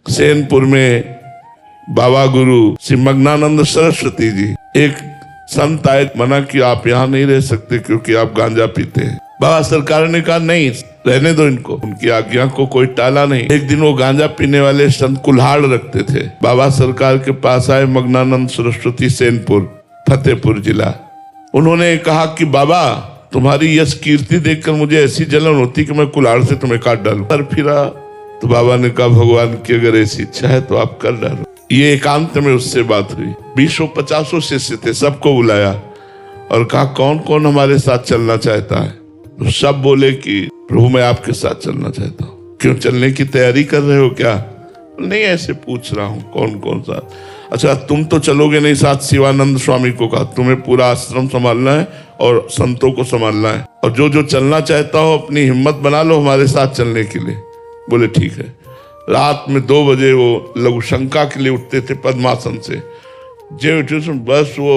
सेनपुर में बाबा गुरु श्री मग्नानंद सरस्वती जी, एक संत आए, मना कि आप यहाँ नहीं रह सकते क्योंकि आप गांजा पीते हैं। बाबा सरकार ने कहा नहीं, रहने दो इनको। उनकी आज्ञा को कोई टाला नहीं। एक दिन वो गांजा पीने वाले संत कुल्हाड़ रखते थे। बाबा सरकार के पास आए मग्नानंद सरस्वती, सेनपुर, फतेहपुर जिला। उन्होंने कहा कि बाबा, तुम्हारी यश कीर्ति देखकर मुझे ऐसी जलन होती कि मैं कुल्हाड़ से तुम्हें काट डालूं। पर फिरा तो बाबा ने कहा, भगवान की अगर ऐसी इच्छा है तो आप कर डालो। ये एकांत में उससे बात हुई। 20-50 शिष्य थे, सबको बुलाया और कहा कौन कौन हमारे साथ चलना चाहता है। तो सब बोले कि प्रभु मैं आपके साथ चलना चाहता हूँ। क्यों, चलने की तैयारी कर रहे हो क्या? नहीं, ऐसे पूछ रहा हूँ कौन कौन साथ। अच्छा, तुम तो चलोगे नहीं साथ? शिवानंद स्वामी को कहा तुम्हें पूरा आश्रम संभालना है और संतों को संभालना है, और जो जो चलना चाहता हो अपनी हिम्मत बना लो हमारे साथ चलने के लिए। बोले ठीक है। रात में 2 बजे वो लघु शंका के लिए उठते थे पद्मासन से। जे उठे बस वो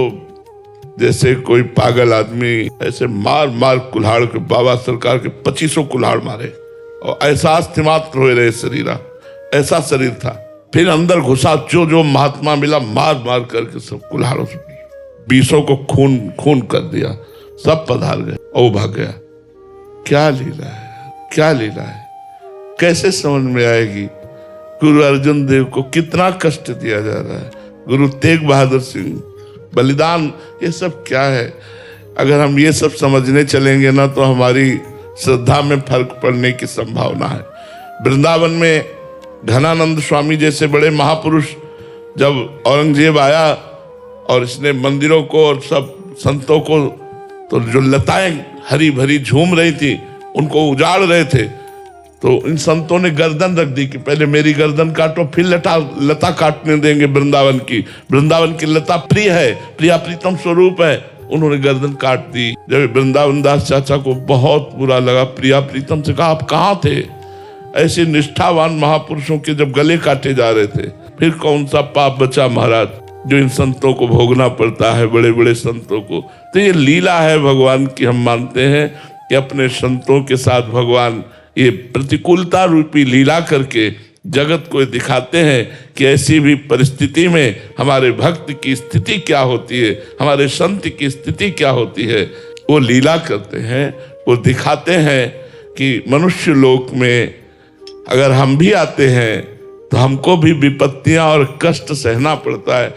जैसे कोई पागल आदमी ऐसे मार मार कुल्हाड़ के, बाबा सरकार के 2500 कुल्हाड़ मारे और एहसास थी मात्र हो रहे शरीरा, ऐसा शरीर था। फिर अंदर घुसा, जो जो महात्मा मिला मार मार करके सब कुल्हाड़ों से 20 को खून खून कर दिया। सब पधार गए और भाग गया। क्या लीला है, क्या लीला है, कैसे समझ में आएगी? गुरु अर्जुन देव को कितना कष्ट दिया जा रहा है, गुरु तेग बहादुर सिंह बलिदान, ये सब क्या है? अगर हम ये सब समझने चलेंगे ना तो हमारी श्रद्धा में फर्क पड़ने की संभावना है। वृंदावन में घनानंद स्वामी जैसे बड़े महापुरुष, जब औरंगजेब आया और इसने मंदिरों को और सब संतों को, तो जो लताएं हरी भरी झूम रही थी उनको उजाड़ रहे थे, तो इन संतों ने गर्दन रख दी कि पहले मेरी गर्दन काटो फिर लता काटने देंगे वृंदावन की। वृंदावन की लता प्रिय है, प्रिया प्रीतम स्वरूप है। उन्होंने गर्दन काट दी। जब वृंदावन दास चाचा को बहुत बुरा लगा, प्रिया प्रीतम से कहा आप कहाँ थे? ऐसे निष्ठावान महापुरुषों के जब गले काटे जा रहे थे, फिर कौन सा पाप बचा महाराज जो इन संतों को भोगना पड़ता है, बड़े बड़े संतों को। तो ये लीला है भगवान की। हम मानते हैं कि अपने संतों के साथ भगवान ये प्रतिकूलता रूपी लीला करके जगत को दिखाते हैं कि ऐसी भी परिस्थिति में हमारे भक्त की स्थिति क्या होती है, हमारे संत की स्थिति क्या होती है। वो लीला करते हैं, वो दिखाते हैं कि मनुष्य लोक में अगर हम भी आते हैं तो हमको भी विपत्तियां और कष्ट सहना पड़ता है।